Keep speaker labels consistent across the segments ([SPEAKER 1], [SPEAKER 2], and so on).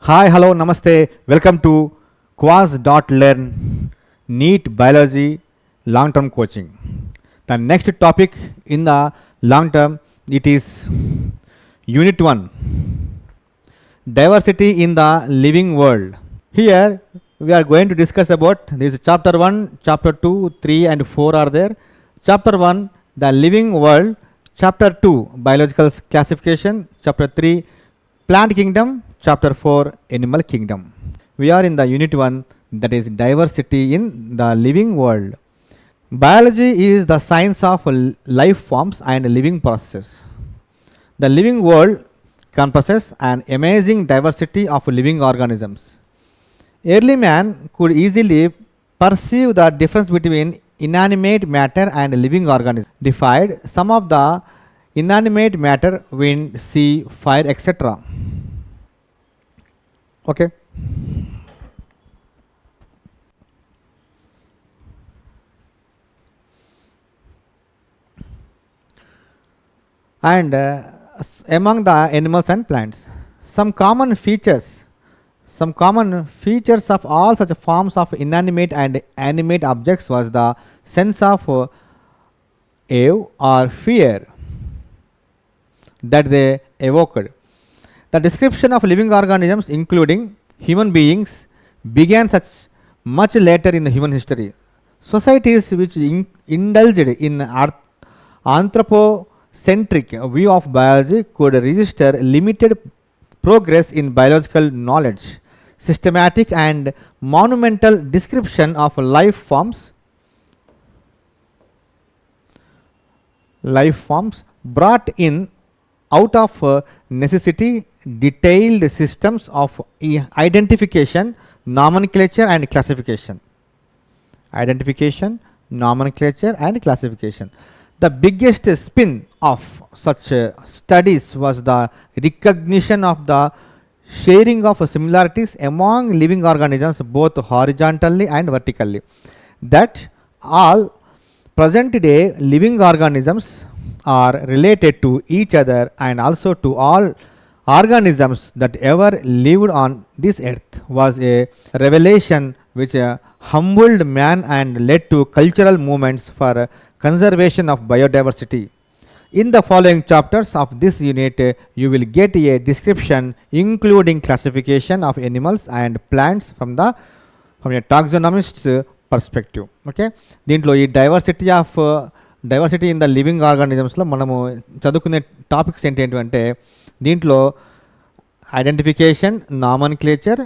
[SPEAKER 1] Hi, hello, namaste. Welcome to Quaz.learn NEET Biology Long Term Coaching. The next topic in the long term, it is Unit 1, Diversity in the Living World. Here we are going to discuss about this chapter 1, chapter 2, 3 and 4 are there. Chapter 1, the living world. Chapter 2, biological classification. Chapter 3, plant kingdom. Chapter 4, animal kingdom. We are in the unit 1, that is diversity in the living world. Biology is the science of life forms and living processes. The living world encompasses an amazing diversity of living organisms. Early man could easily perceive the difference between inanimate matter and living organisms, defined some of the inanimate matter, wind, sea, fire, etc. Okay. And among the animals and plants, some common features of all such forms of inanimate and animate objects was the sense of awe or fear that they evoked. The description of living organisms, including human beings, began much later in the human history. Societies which indulged in anthropocentric view of biology could register limited progress in biological knowledge. Systematic and monumental description of life forms brought in out of necessity detailed systems of identification, nomenclature and classification. The biggest spin of such studies was the recognition of the sharing of similarities among living organisms both horizontally and vertically, that all present day living organisms are related to each other and also to all organisms that ever lived on this earth, was a revelation which humbled man and led to cultural movements for conservation of biodiversity. In the following chapters of this unit, you will get a description including classification of animals and plants from a taxonomist's perspective. Okay, దీంట్లో ఈ diversity in the living ఆర్గానిజమ్స్లో మనము చదువుకునే topics ఏంటంటే దీంట్లో identification, నామన్క్లేచర్,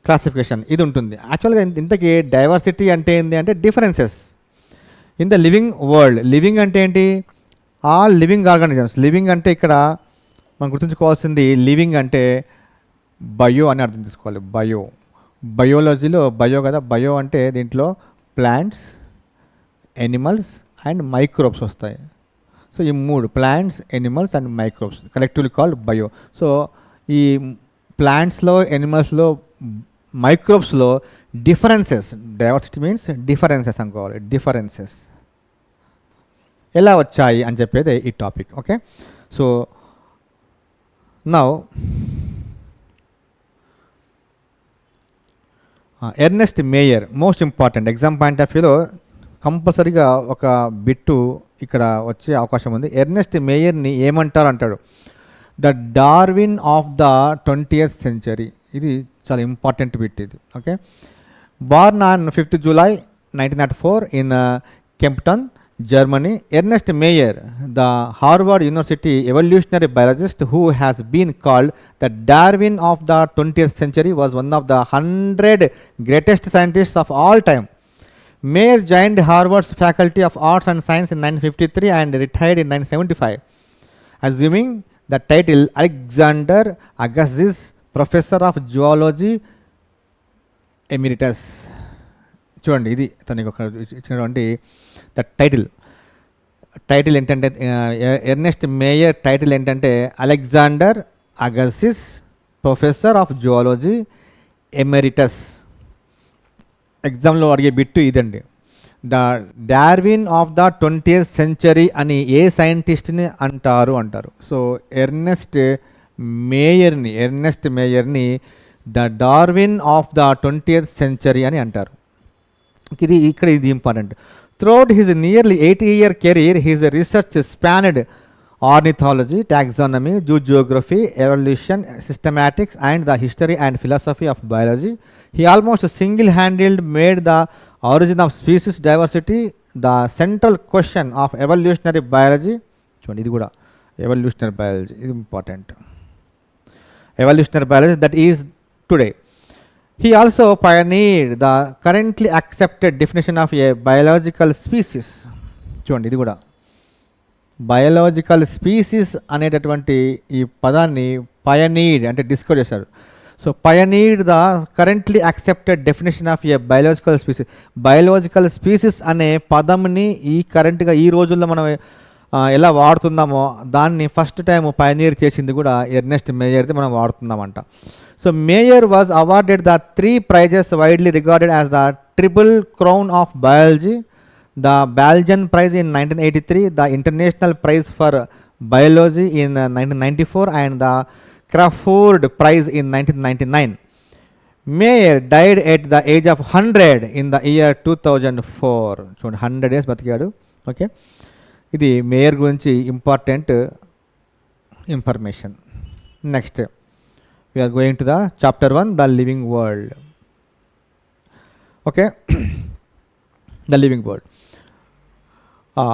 [SPEAKER 1] classification ఇది ఉంటుంది. యాక్చువల్గా ఇంతకీ డైవర్సిటీ అంటే ఏంటి అంటే differences in the living world. Living అంటే ఏంటి? All living organisms. లివింగ్ అంటే ఇక్కడ మనం గుర్తుంచుకోవాల్సింది, లివింగ్ అంటే బయో అని అర్థం చేసుకోవాలి. బయోలజీలో బయో కదా, బయో అంటే దీంట్లో ప్లాంట్స్, ఎనిమల్స్ అండ్ మైక్రోబ్స్ వస్తాయి. సో ఈ మూడు, plants, animals and microbes, collectively called bio. So ఈ ప్లాంట్స్లో, ఎనిమల్స్లో, మైక్రోబ్స్లో డిఫరెన్సెస్, డైవర్సిటీ మీన్స్ డిఫరెన్సెస్ అనుకోవాలి. డిఫరెన్సెస్ ఎలా వచ్చాయి అని చెప్పేది ఈ topic. Okay, so now Ernst Mayr, most important exam point of వ్యూలో కంపల్సరీగా ఒక బిట్టు ఇక్కడ వచ్చే అవకాశం ఉంది. ఎర్నెస్ట్ మేయర్ని ఏమంటారు అంటాడు, the Darwin of the 20th century. ఇది చాలా ఇంపార్టెంట్ బిట్ ఇది. Okay, born on 5th July 1904 in Kempten, Germany. Ernest Mayr, the Harvard University evolutionary biologist who has been called the Darwin of the 20th century, was one of the 100 greatest scientists of all time. Mayr joined Harvard's Faculty of Arts and Science in 1953 and retired in 1975, assuming the title Alexander Agassiz Professor of Zoology Emeritus. చూడండి, ఇది తనకి ఒక ఇచ్చినటువంటి the title ఏంటంటే, Ernest Mayr title ఏంటంటే Alexander Agassiz professor of zoology emeritus. ఎగ్జామ్లో అడిగే bit ఇదండి, the Darwin of the 20th century అని ఏ సైంటిస్ట్ని అంటారు. సో ఎర్నెస్ట్ మేయర్ని the Darwin of the 20th century అని అంటారు. ఇది important. Throughout his nearly 80-year career his research spanned ornithology, taxonomy, geography, evolution, systematics, and the history and philosophy of biology. He almost single-handedly made the origin of species diversity the central question of evolutionary biology. చూడండి ఇది కూడా evolutionary biology ఇది important. Evolutionary biology that is today. He also pioneered the currently accepted definition of a biological species. చూడండి ఇది కూడా biological species అనేటటువంటి ఈ పదాన్ని పయనీడ్ అంటే డిస్కవర్ చేశారు. So pioneered the currently accepted definition of a biological species. Biological species అనే పదంని ఈ రోజుల్లో మనం ఎలా వాడుతున్నామో దాన్ని ఫస్ట్ టైం పయనీర్ చేసింది కూడా ఎర్నెస్ట్ మేయర్ది మనం వాడుతున్నామంట. So Mayr was awarded the 3 prizes widely regarded as the triple crown of biology. The Belgian Prize in 1983, the International Prize for Biology in 1994, and the Crawford Prize in 1999. Mayer died at the age of 100 in the year 2004. So 100 years బతికాడు. Okay, ఇది mayor గురించి important information. Next we are going to the chapter 1, the living world. Okay, the living world.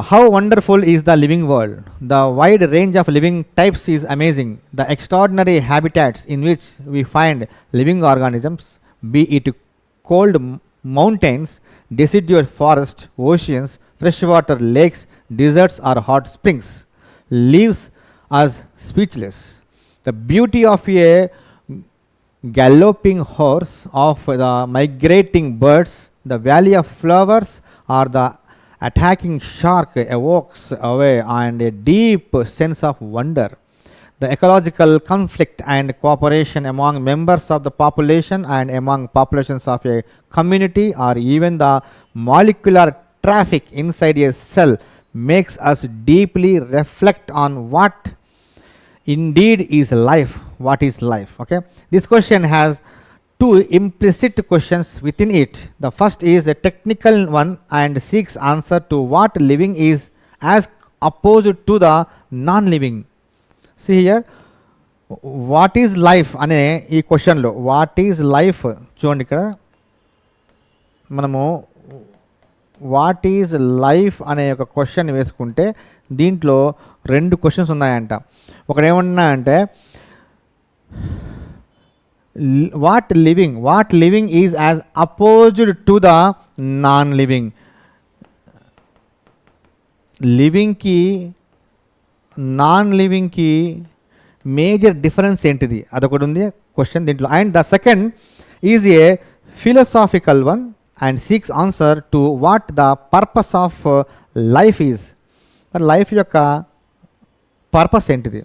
[SPEAKER 1] How wonderful is the living world. The wide range of living types is amazing. The extraordinary habitats in which we find living organisms, be it cold mountains, deciduous forests, oceans, freshwater lakes, deserts or hot springs, leaves us speechless. The beauty of a galloping horse, of the migrating birds, the valley of flowers, or the attacking shark evokes away and a deep sense of wonder. The ecological conflict and cooperation among members of the population and among populations of a community, or even the molecular traffic inside a cell, makes us deeply reflect on what indeed is life. What is life? Okay, this question has 2 implicit questions within it. The first is a technical one and seeks answer to what living is as opposed to the non-living. See here, what is life అనే ఈ క్వశ్చన్లో what is life చూడండి, ఇక్కడ మనము what is life అనే ఒక question వేసుకుంటే దీంట్లో 2 క్వశ్చన్స్ ఉన్నాయంట. ఒకటేమన్నా అంటే what living is as opposed to the non-living. Living కి నాన్ లివింగ్ కి మేజర్ డిఫరెన్స్ ఏంటిది అదొకటి ఉంది క్వశ్చన్ దీంట్లో. And the second is a philosophical one and seeks answer to what the purpose of life is. Life యొక్క purpose ఏంటిది?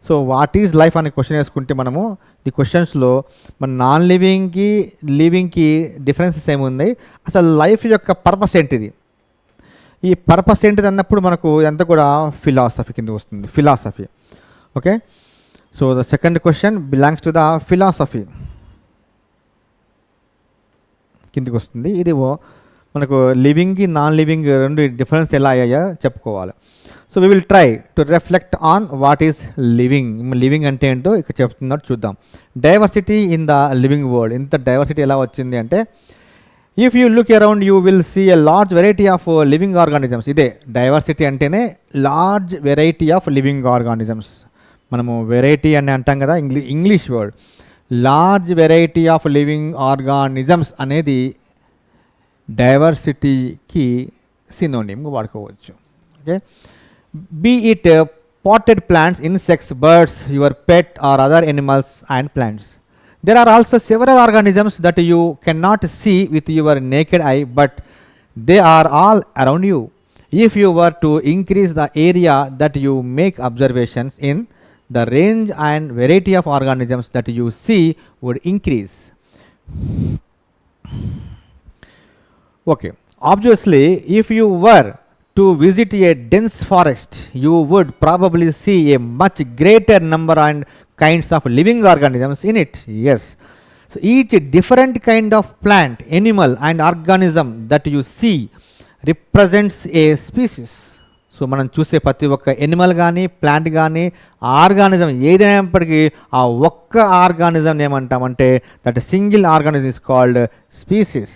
[SPEAKER 1] So what is life అనే question వేసుకుంటే మనము ఈ క్వశ్చన్స్లో మన నాన్ లివింగ్కి లివింగ్కి డిఫరెన్సెస్ ఏముంది, అసలు లైఫ్ యొక్క పర్పస్ ఏంటిది, ఈ పర్పస్ ఏంటిది అన్నప్పుడు మనకు ఎంత కూడా ఫిలాసఫీ కింద వస్తుంది, philosophy. Okay, so the second question belongs to the philosophy కిందికి వస్తుంది. ఇది మనకు లివింగ్కి నాన్ లివింగ్ రెండు డిఫరెన్స్ ఎలా అయ్యాయో చెప్పుకోవాలి. So we will try to reflect on what is living. Living అంటే ఏంటో ఇక్కడ చెప్తున్నట్టు చూద్దాం. Diversity in the living world. ఇంత డైవర్సిటీ ఎలా వచ్చింది అంటే, if you look around you will see a large variety of living organisms. ఇదే డైవర్సిటీ అంటేనే large variety of living organisms. మనము వెరైటీ అని అంటాం కదా English word. Large variety of living organisms అనేది డైవర్సిటీకి సినోనిమ్గా వాడుకోవచ్చు. Okay, be it potted plants, insects, birds, your pet or other animals and plants. There are also several organisms that you cannot see with your naked eye, but they are all around you. If you were to increase the area that you make observations in, the range and variety of organisms that you see would increase. Okay, obviously if you were to visit a dense forest, you would probably see a much greater number and kinds of living organisms in it. Yes. So each different kind of plant, animal and organism that you see represents a species. So మనం చూసే ప్రతి ఒక్క Animal కానీ plant కానీ organism ఏదైనప్పటికీ ఆ ఒక్క organism ఏమంటామంటే that single organism is called species.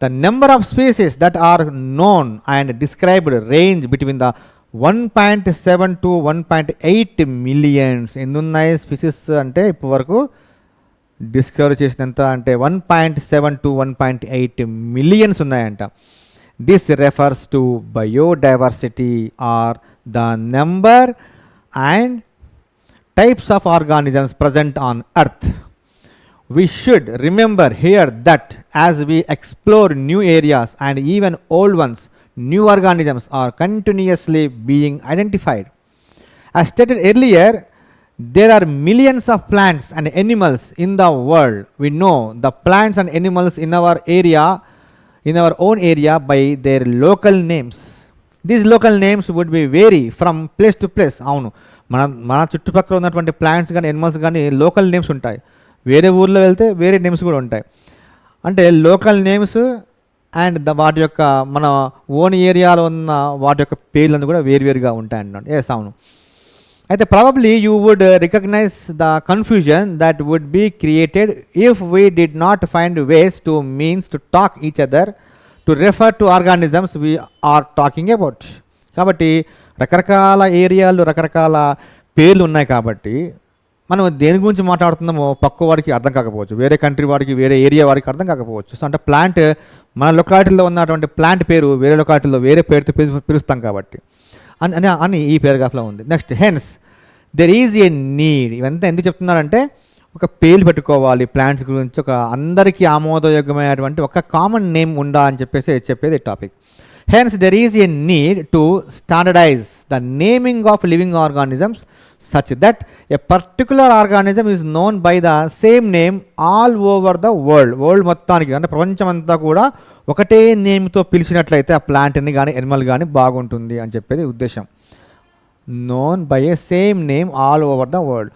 [SPEAKER 1] The number of species that are known and described range between the 1.7 to 1.8 millions. ఎన్ని ఉన్నాయి స్పీసీస్ అంటే ఇప్పటి వరకు డిస్కవర్ చేసినంత అంటే 1.7 to 1.8 మిలియన్స్ ఉన్నాయంట. This refers to biodiversity or the number and types of organisms present on earth. We should remember here that as we explore new areas and even old ones, new organisms are continuously being identified. As stated earlier, there are millions of plants and animals in the world. We know the plants and animals in our own area by their local names. These local names would be vary from place to place. అవును, మన చుట్టుపక్కల ఉన్నటువంటి plants కానీ animals కానీ local names ఉంటాయి. వేరే ఊర్లో వెళ్తే వేరే నేమ్స్ కూడా ఉంటాయి. అంటే లోకల్ నేమ్స్ అండ్ వాటి యొక్క మన ఓన్ ఏరియాలో ఉన్న వాటి యొక్క పేర్లను కూడా వేరువేరుగా ఉంటాయి అన్నమాట. ఎస్, అవును. అయితే probably you would recognise the confusion that would be created if we did not find ways to means to talk each other to refer to organisms we are talking about. కాబట్టి రకరకాల ఏరియాలు రకరకాల పేర్లు ఉన్నాయి కాబట్టి మనం దేని గురించి మాట్లాడుతున్నామో పక్క వాడికి అర్థం కాకపోవచ్చు, వేరే కంట్రీ వాడికి వేరే ఏరియా వాడికి అర్థం కాకపోవచ్చు. సో అంటే ప్లాంట్ మన లొకాలిటీలో ఉన్నటువంటి ప్లాంట్ పేరు వేరే లొకాలిటీలో వేరే పేరుతో పిలుస్తాం కాబట్టి అని ఈ పారాగ్రాఫ్లో ఉంది. Next, hence there is a need. ఇవంతా ఎందుకు చెప్తున్నారంటే ఒక పేర్లు పెట్టుకోవాలి ప్లాంట్స్ గురించి, ఒక అందరికీ ఆమోదయోగ్యమైనటువంటి ఒక కామన్ నేమ్ ఉందా అని చెప్పేది topic. Hence, there is a need to standardize the naming of living organisms such that a particular organism is known by the same name all over the world. World మొత్తానికి అంటే ప్రపంచమంతా కూడా ఒకటే నేమ్తో పిలిచినట్లయితే ఆ ప్లాంట్ని కానీ ఎనిమల్ కానీ బాగుంటుంది అని చెప్పేది ఉద్దేశం. known by a same name all over the world.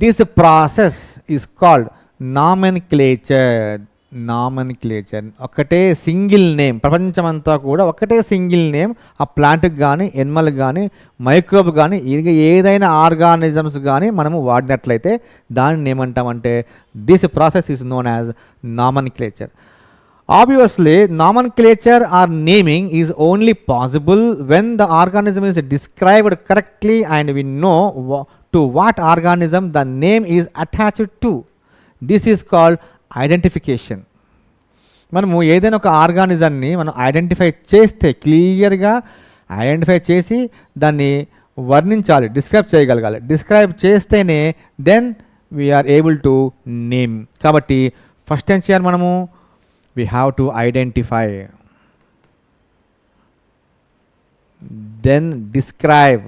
[SPEAKER 1] This process is called nomenclature. ఒకటే సింగిల్ నేమ్, ప్రపంచమంతా కూడా ఒకటే సింగిల్ నేమ్ ఆ ప్లాంట్కి కానీ ఎనిమల్కి కానీ మైక్రోబ్ కానీ ఏదైనా ఆర్గానిజమ్స్ కానీ మనము వాడినట్లయితే దాన్ని ఏమంటామంటే this process is known as నామన్క్లేచర్. Obviously, nomenclature or naming is only possible when the organism is described correctly and we know to what organism the name is attached to. This is called identification. మనము ఏదైనా ఒక ఆర్గానిజంని మనం identify చేస్తే క్లియర్గా identify చేసి దాన్ని వర్ణించాలి, describe చేయగలగాలి. డిస్క్రైబ్ చేస్తేనే then we are able to name. కాబట్టి ఫస్ట్ ఏం చేయాలి మనము? we have to identify, then describe.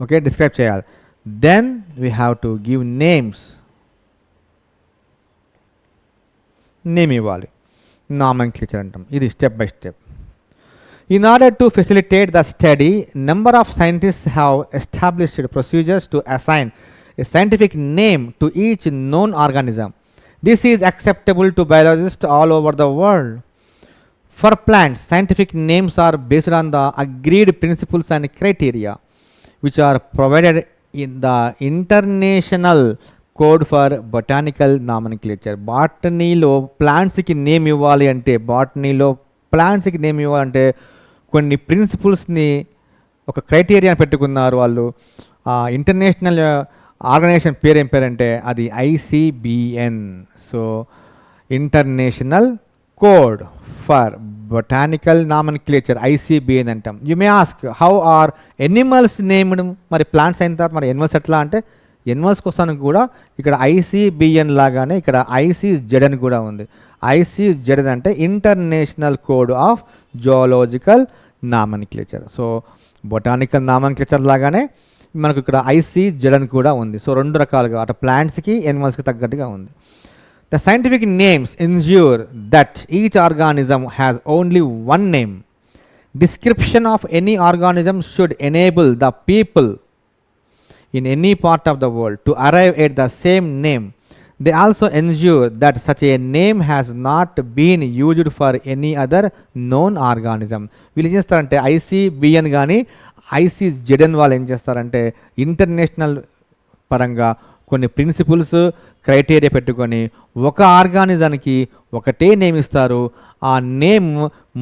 [SPEAKER 1] Okay, describe cheyali, then we have to give names, name ఇవ్వాలి, nomenclature అంటాం. ఇది step by step. In order to facilitate the study, number of scientists have established procedures to assign a scientific name to each known organism. This is acceptable to biologists all over the world. For plants, scientific names are based on the agreed principles and criteria which are provided in the International Code for Botanical Nomenclature. బాటనీలో ప్లాంట్స్కి name ఇవ్వాలి అంటే, కొన్ని ప్రిన్సిపల్స్ని ఒక క్రైటీరియాని పెట్టుకున్నారు వాళ్ళు. International organisation పేరు ఏం పేరంటే అది ICBN. So international code for botanical nomenclature, ICBN అంటాం. You may ask how are animals named? మరి ప్లాంట్స్ అయిన తర్వాత మరి ఎనిమల్స్ ఎట్లా అంటే, ఎనిమల్స్ కోసం కూడా ఇక్కడ ICBN లాగానే ఇక్కడ ICZ అని కూడా ఉంది. ICZ అంటే international code of zoological నామన్క్లేచర్. So botanical నామన్క్లేచర్ లాగానే మనకు ఇక్కడ ICZ అని కూడా ఉంది. సో రెండు రకాలుగా అటు ప్లాంట్స్కి ఎనిమల్స్కి తగ్గట్టుగా ఉంది. The scientific names ensure that each organism has only one name. description of any organism should enable the people in any part of the world to arrive at the same name. They also ensure that such a name has not been used for any other known organism. వీళ్ళు ఏం చేస్తారంటే ICBN కానీ ఐసీజెడ్ఎన్ వాళ్ళు ఏం చేస్తారంటే international పరంగా కొన్ని principles criteria పెట్టుకొని ఒక ఆర్గానిజానికి ఒకటే నేమ్ ఇస్తారు. ఆ నేమ్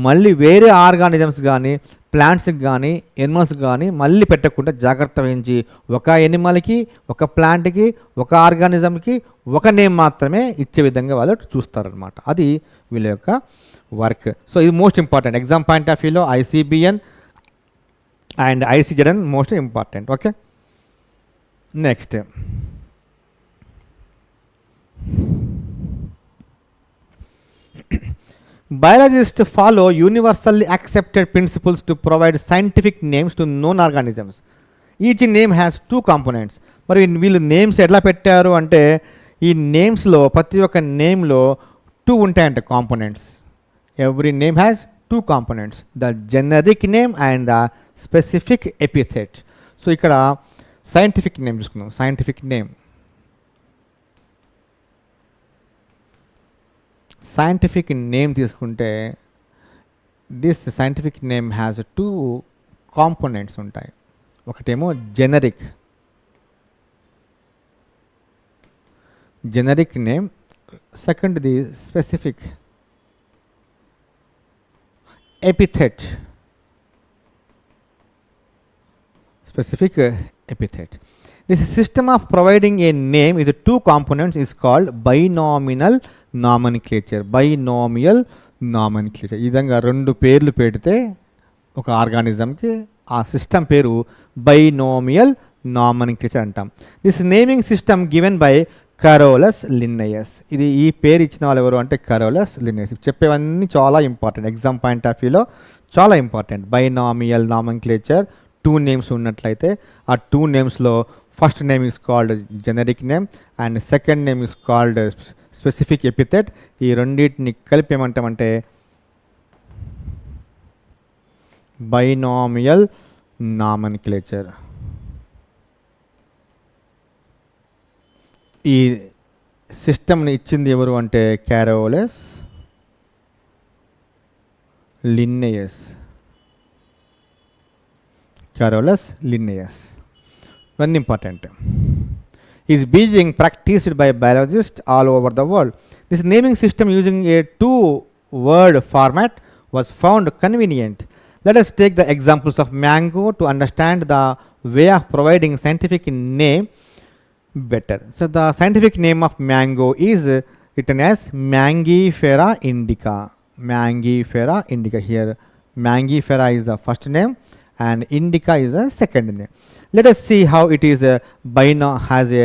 [SPEAKER 1] మళ్ళీ వేరే ఆర్గానిజమ్స్ కానీ ప్లాంట్స్కి కానీ ఎనిమల్స్కి కానీ మళ్ళీ పెట్టకుండా జాగ్రత్త వహించి ఒక ఎనిమల్కి ఒక ప్లాంట్కి ఒక ఆర్గానిజంకి ఒక నేమ్ మాత్రమే ఇచ్చే విధంగా వాళ్ళు చూస్తారనమాట. అది వీళ్ళ యొక్క వర్క్. సో ఇది most important exam point of వ్యూలో ICBN and ICZN most important. Okay, next biologists follow universally accepted principles to provide scientific names to known organisms. Each name has two components. మరి వీళ్ళు names ఎట్లా పెట్టారు అంటే ఈ నేమ్స్లో ప్రతి ఒక్క నేమ్లో టూ ఉంటాయంట components. Every name has two components, the generic name and the specific epithet. So ఇక్కడ సైంటిఫిక్ నేమ్ చూసుకున్నాం. సైంటిఫిక్ నేమ్ తీసుకుంటే this scientific name has two components ఉంటాయి. ఒకటేమో జెనరిక్ నేమ్, సెకండ్ది specific epithet. This system of providing a name with two components is called binomial nomenclature. ఈ విధంగా రెండు పేర్లు పెడితే ఒక ఆర్గానిజంకి ఆ సిస్టమ్ పేరు బైనోమియల్ నామనిక్లేచర్ అంటాం. This naming system given by Carolus Linnaeus. ఇది ఈ పేరు ఇచ్చిన వాళ్ళు ఎవరు అంటే కరోలస్ లిన్నయస్. చెప్పేవన్నీ చాలా ఇంపార్టెంట్, ఎగ్జామ్ పాయింట్ ఆఫ్ వ్యూలో చాలా important. Binomial nomenclature two names ఉన్నట్లయితే ఆ టూ నేమ్స్లో first name is called generic name and second name is called specific epithet. ఈ రెండింటిని కలిపి ఏమంటామంటే బైనామియల్ నామనిక్లేచర్. ఈ సిస్టమ్ని ఇచ్చింది ఎవరు అంటే క్యారోలస్ Linnaeus. One important is being practiced by biologists all over the world. This naming system using a two-word format was found convenient. Let us take the examples of mango to understand the way of providing scientific name better. So the scientific name of mango is written as Mangifera indica. Here Mangifera is the first name and indica is the second name. Let us see how it is has a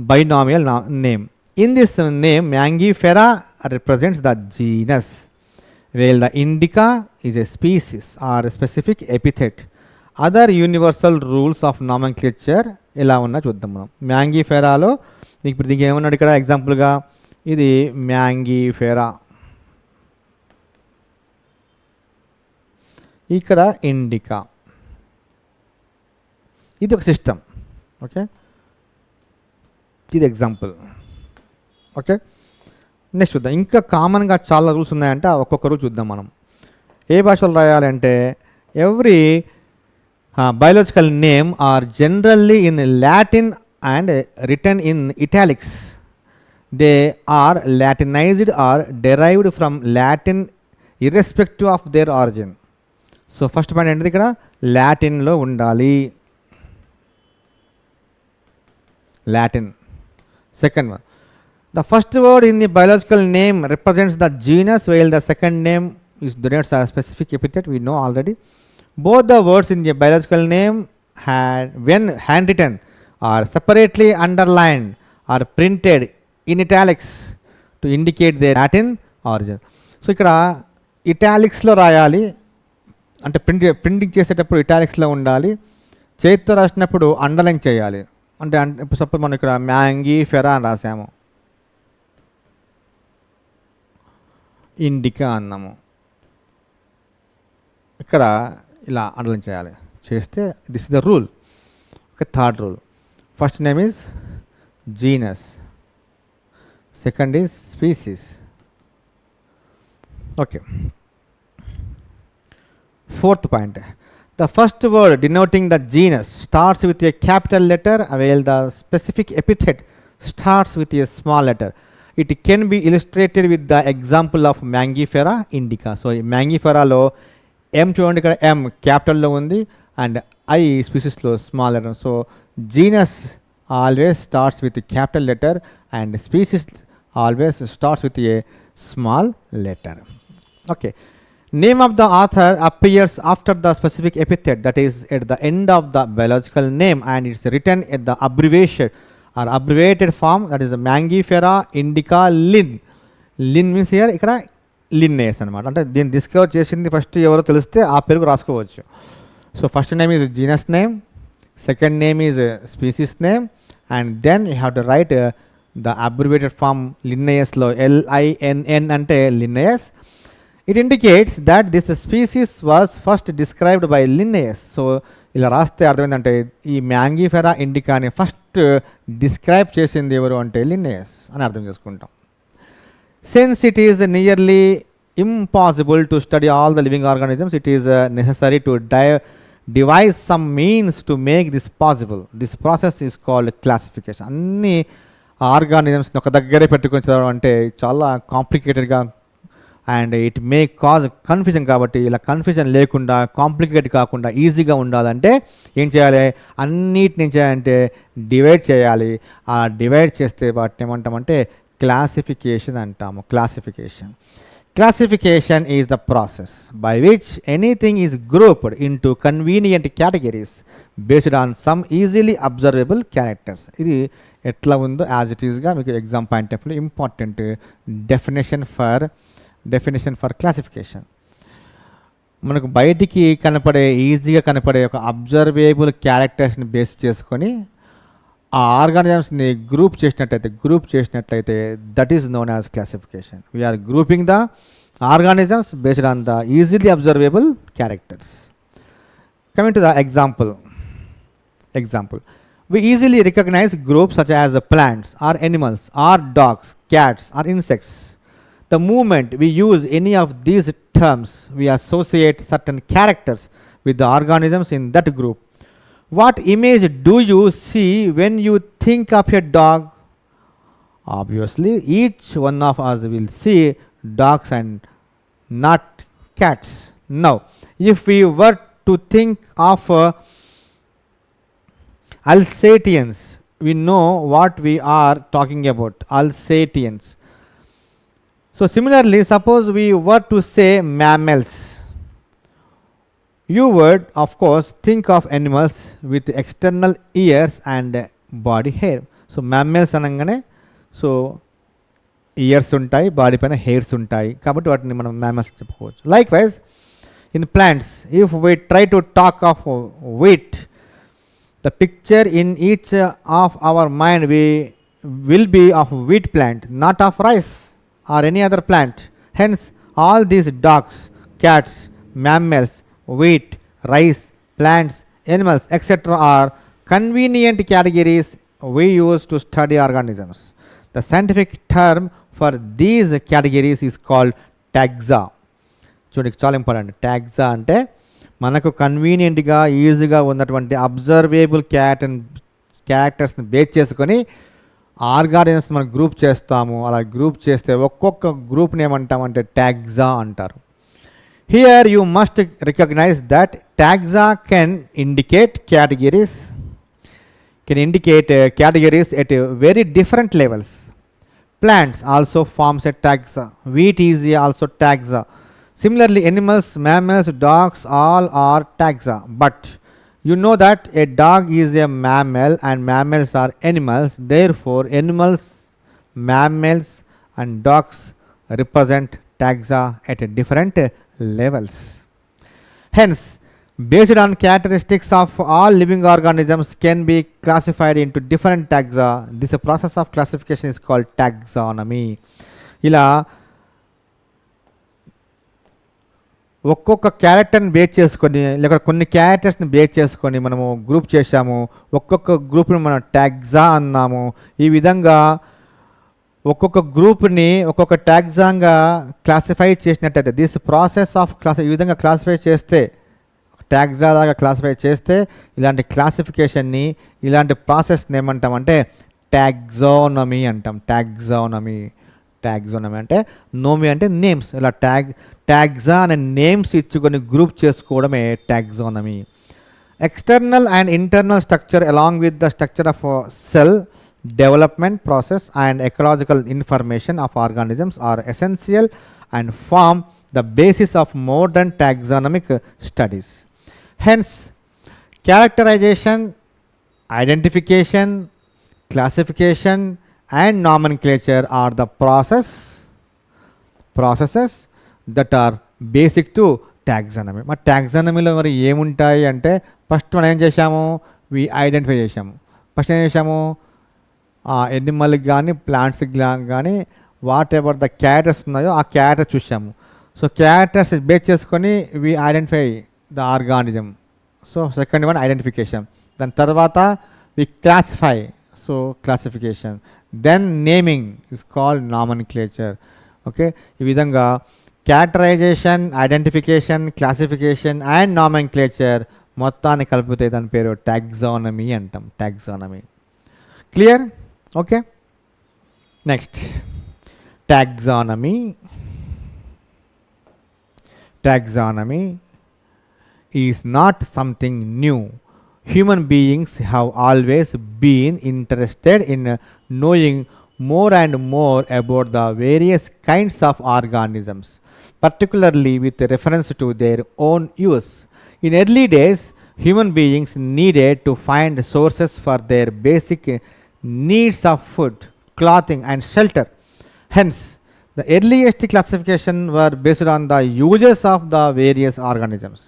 [SPEAKER 1] binomial name. In this name, Mangifera represents the genus, while the indica is a species or a specific epithet. Other universal rules of nomenclature ఎలా ఉన్నా చూద్దాం మనం. మ్యాంగిఫెరాలో ఇప్పుడు దీనికి ఏమన్నాడు ఇక్కడ ఎగ్జాంపుల్గా, ఇది మ్యాంగిఫెరా, ఇక్కడ ఇండికా. ఇది ఒక సిస్టమ్. ఓకే, ఇది ఎగ్జాంపుల్. ఓకే, నెక్స్ట్ చూద్దాం. ఇంకా కామన్గా చాలా రూల్స్ ఉన్నాయంటే ఒక్కొక్క రూల్ చూద్దాం మనం. ఏ భాషలో రాయాలంటే every biological name are generally in Latin and written in italics. They are Latinized or derived from Latin irrespective of their origin. So first point ఏంటిది ఇక్కడ లాటిన్లో ఉండాలి. Latin. Second one, the first word in the biological name represents the genus while the second name is denotes a specific epithet. We know already. Both the words in the biological name when handwritten are separately underlined or printed in italics to indicate their Latin origin. So ఇక్కడ ఇటాలిక్స్లో రాయాలి అంటే printing చేసేటప్పుడు ఇటాలిక్స్లో ఉండాలి. చేతితో రాసినప్పుడు underline చేయాలి. అంటే ఇప్పుడు సపోజ్ మనం ఇక్కడ మ్యాంగిఫెరా అని రాసాము, ఇండికా అన్నాము. ఇక్కడ ఇలా అండర్లైన్ చేయాలి. చేస్తే this is the rule. Okay, third rule. First name is genus, second is species. Okay, fourth point, the first word denoting the genus starts with a capital letter while the specific epithet starts with a small letter. It can be illustrated with the example of Mangifera indica. So Mangifera lo M చూడండి, ఇక్కడ M క్యాపిటల్లో ఉంది and I స్పీసీస్లో small letter. So genus always starts with capital letter and species always starts with a small letter. Okay, name of the author appears after the specific epithet, that is at the end of the biological name, and it's written at the abbreviation or abbreviated form, that is Mangifera indica Linn. Linn means here ఇక్కడ లిన్నేస్ అనమాట. అంటే దీన్ని discover చేసింది first ఎవరో తెలిస్తే ఆ పేరు రాసుకోవచ్చు. So first name is genus name, second name is species name, and then you have to write the abbreviated form లిన్నేయస్లో LINN అంటే Linnaeus. It indicates that this species was first described by Linnaeus. So ఇలా రాస్తే అర్థమైందంటే ఈ Mangifera ఇండికాని first describe చేసింది ఎవరు అంటే Linnaeus అని అర్థం చేసుకుంటాం. Since it is nearly impossible to study all the living organisms, it is necessary to devise some means to make this possible. This process is called classification. అన్ని ఆర్గానిజమ్స్ని ఒక దగ్గరే పెట్టుకొని చదవడం అంటే చాలా కాంప్లికేటెడ్గా and it may cause confusion. కాబట్టి ఇలా కన్ఫ్యూజన్ లేకుండా, కాంప్లికేట్ కాకుండా ఈజీగా ఉండాలంటే ఏం చేయాలి, అన్నిటిని ఏం చేయాలంటే డివైడ్ చేయాలి. ఆ డివైడ్ చేస్తే వాటిని ఏమంటామంటే క్లాసిఫికేషన్ అంటాము. Classification is the process by which anything is grouped into convenient categories based on some easily observable characters. ఇది ఎట్లా ఉందో యాజ్ ఇట్ ఈస్గా మీకు exam point of view important definition for classification. మనకు బయటికి కనపడే, ఈజీగా కనపడే ఒక అబ్జర్వేబుల్ క్యారెక్టర్స్ని బేస్ చేసుకొని ఆ ఆర్గానిజమ్స్ని గ్రూప్ చేసినట్లయితే that is known as classification. We're grouping the organisms based on the easily observable characters. Coming to the example, we easily recognize groups such as plants or animals or dogs, cats or insects. The moment we use any of these terms, we associate certain characters with the organisms in that group. What image do you see when you think of a dog? Obviously, each one of us will see dogs and not cats. Now, if we were to think of Alsatians, we know what we are talking about. Alsatians. So similarly, suppose we were to say mammals, you would of course think of animals with external ears and body hair. So mammals అనగానే so years ఉంటాయి, body పైన hairs ఉంటాయి, కాబట్టి వాటిని మనం mammals చెప్పుకోవచ్చు. Likewise, in plants, if we try to talk of wheat, the picture in each of our mind will be of wheat plant, not of rice or any other plant. Hence, all these dogs, cats, mammals, wheat, rice, plants, animals, etc. are convenient categories we use to study organisms. The scientific term for these categories is called taxa. చూడండి, చాలా important. taxa అంటే మనకు కన్వీనియంట్గా, ఈజీగా ఉన్నటువంటి అబ్జర్వేబుల్ క్యారెక్టర్స్ని base చేసుకొని organisms మనం group చేస్తాము. అలా గ్రూప్ చేస్తే ఒక్కొక్క గ్రూప్ని ఏమంటామంటే taxa అంటారు. Here you must recognize that taxa can indicate categories at very different levels. Plants also forms a taxa. Wheat is also taxa. Similarly, animals, mammals, dogs, all are taxa. But you know that a dog is a mammal and mammals are animals. Therefore, animals, mammals and dogs represent taxa at different levels. Hence, based on characteristics of all living organisms can be classified into different taxa. This process of classification is called taxonomy. ఇలా ఒక్కొక్క క్యారెక్టర్ని base చేసుకొని లేక కొన్ని క్యారెక్టర్స్ని base చేసుకొని మనము group చేశాము. ఒక్కొక్క గ్రూప్ని మనం ట్యాగ్జా అన్నాము. ఈ విధంగా ఒక్కొక్క గ్రూప్ని ఒక్కొక్క ట్యాగ్జాగా క్లాసిఫై చేసినట్టయితే దిస్ ప్రాసెస్ ఆఫ్ ఈ విధంగా క్లాసిఫై చేస్తే ట్యాగ్జా లాగా క్లాసిఫై చేస్తే ఇలాంటి క్లాసిఫికేషన్ని ఇలాంటి ప్రాసెస్ని ఏమంటామంటే ట్యాగ్జానమీ అంటాం. ట్యాగ్జానమీ అంటే నోమీ అంటే నేమ్స్. ఇలా ట్యాగ్జా అనే నేమ్స్ ఇచ్చుకొని గ్రూప్ చేసుకోవడమే taxonomy. External and internal structure along with the structure of cell development process and ecological information of organisms are essential and form the basis of modern taxonomic studies. Hence, characterization, identification, classification and nomenclature are the processes that are basic to taxonomy. మా taxonomyలో మరి ఏముంటాయి అంటే first మనం ఏం చేశాము, identify చేశాము. First ఏం చేశాము, ఎనిమల్కి కానీ ప్లాంట్స్కి కానీ వాట్ ఎవర్ ద క్యారెక్టర్స్ ఉన్నాయో ఆ క్యారెక్టర్ చూసాము. సో క్యారెక్టర్స్ బేస్ చేసుకొని we identify the organism. So second one identification. దాని తర్వాత we classify, so classification. Then naming is called nomenclature. Okay, ఈ విధంగా characterization, identification, classification and nomenclature మొత్తాన్ని కలిపితే దాని పేరు టాక్సానమీ అంటాం. Taxonomy. Clear? Okay, next taxonomy. Taxonomy is not something new. Human beings have always been interested in knowing more and more about the various kinds of organisms, particularly with reference to their own use. In early days, human beings needed to find sources for their basic needs of food, clothing and shelter. Hence, the earliest classification were based on the uses of the various organisms.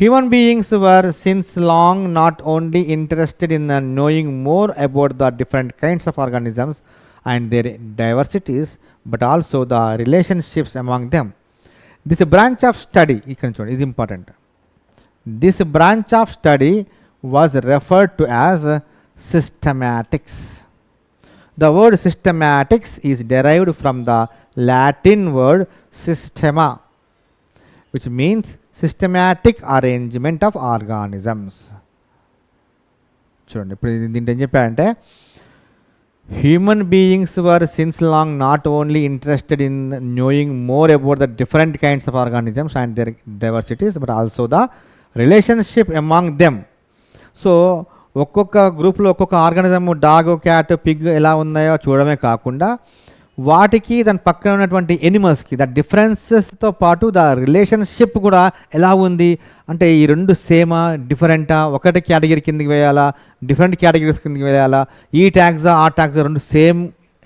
[SPEAKER 1] Human beings were since long not only interested in knowing more about the different kinds of organisms and their diversities, but also the relationships among them. This branch of study is important. This branch of study was referred to as systematics. The word systematics is derived from the Latin word systema, which means systematic arrangement of organisms. చూడండి, ఇప్పుడు దీంట్లో ఏం చెప్పారంటే human beings were since long not only interested in knowing more about the different kinds of organisms and their diversities, but also the relationship among them. So ఒక్కొక్క గ్రూప్లో ఒక్కొక్క organism, dog, cat, Pig ఎలా ఉన్నాయో చూడడమే కాకుండా వాటికి దాని పక్కన ఉన్నటువంటి ఎనిమల్స్కి ద డిఫరెన్సెస్తో పాటు ద రిలేషన్షిప్ కూడా ఎలా ఉంది అంటే ఈ రెండు సేమా డిఫరెంటా, ఒకటి కేటగిరీ కిందకి వేయాలా, డిఫరెంట్ కేటగిరీస్ కిందకి వేయాలా, ఈ ట్యాగ్జా ఆ ట్యాగ్జా రెండు సేమ్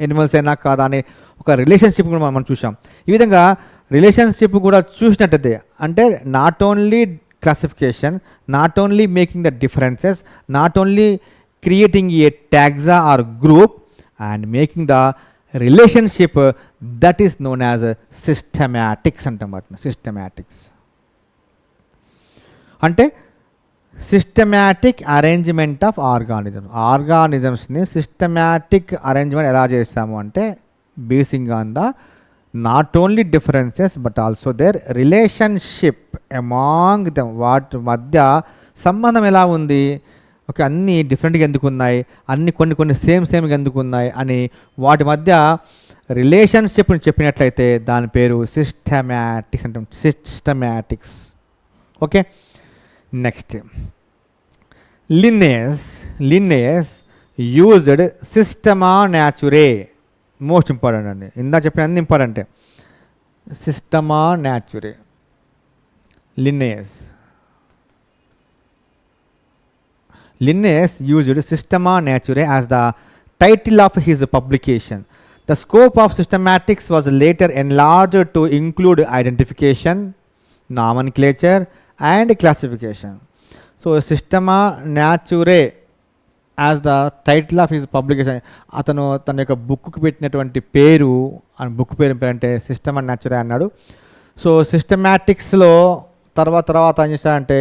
[SPEAKER 1] ఎనిమల్స్ అయినా కాదా అనే ఒక రిలేషన్షిప్ కూడా మనం చూసాం. ఈ విధంగా రిలేషన్షిప్ కూడా చూసినట్టయితే అంటే not only classification, not only making the differences, not only creating a taxa or group and making the relationship, that is known as systematics antamatna. Systematics ante systematic arrangement of organisms. Organisms ni systematic arrangement ela chesamu ante basing on the not only differences but also their relationship among them. వాటి మధ్య సంబంధం ఎలా ఉంది, okay అన్నీ డిఫరెంట్గా ఎందుకు ఉన్నాయి, అన్ని కొన్ని సేమ్గా ఎందుకు ఉన్నాయి అని వాటి మధ్య రిలేషన్షిప్ని చెప్పినట్లయితే దాని పేరు సిస్టమాటిక్స్ అంటాం. Systematics. Okay, next Linnaeus used Systema Naturae. Most important అండి, ఇందా చెప్పిన అన్ని ఇంపార్టెంటే. సిస్టమా న్యాచురే. Linnaeus used Systema Naturae as the title of his publication. The scope of systematics was later enlarged to include identification, nomenclature and classification. So Systema Naturae as the title of his publication, అతను తన యొక్క బుక్కి పెట్టినటువంటి పేరు, book పేరు అంటే సిస్టమా న్యాచురే అన్నాడు. So సిస్టమాటిక్స్లో తర్వాత ఏం చేశారంటే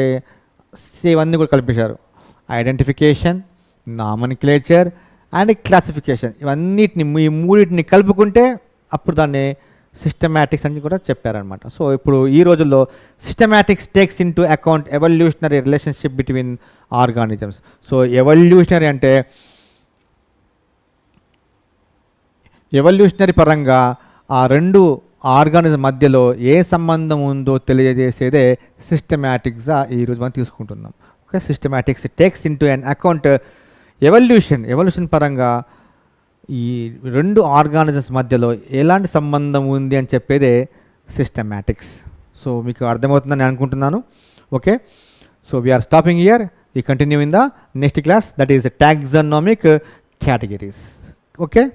[SPEAKER 1] ఇవన్నీ కూడా కల్పించారు. ఐడెంటిఫికేషన్, నామనిక్లేచర్ అండ్ క్లాసిఫికేషన్, ఈ మూడింటిని కలుపుకుంటే అప్పుడు దాన్ని సిస్టమాటిక్స్ అని కూడా చెప్పారనమాట. సో ఇప్పుడు ఈ రోజుల్లో systematics takes in to account evolutionary relationship between organisms. So evolutionary అంటే ఎవల్యూషనరీ పరంగా ఆ రెండు ఆర్గానిజం మధ్యలో ఏ సంబంధం ఉందో తెలియజేసేదే సిస్టమాటిక్స్గా ఈరోజు మనం తీసుకుంటున్నాం. Okay, systematics takes in to an account evolution పరంగా ఈ రెండు ఆర్గానిజమ్స్ మధ్యలో ఎలాంటి సంబంధం ఉంది అని చెప్పేదే సిస్టమాటిక్స్. సో మీకు అర్థమవుతుందని నేను అనుకుంటున్నాను. Okay, so we are stopping here. We continue in the next class, that is taxonomic categories. Okay.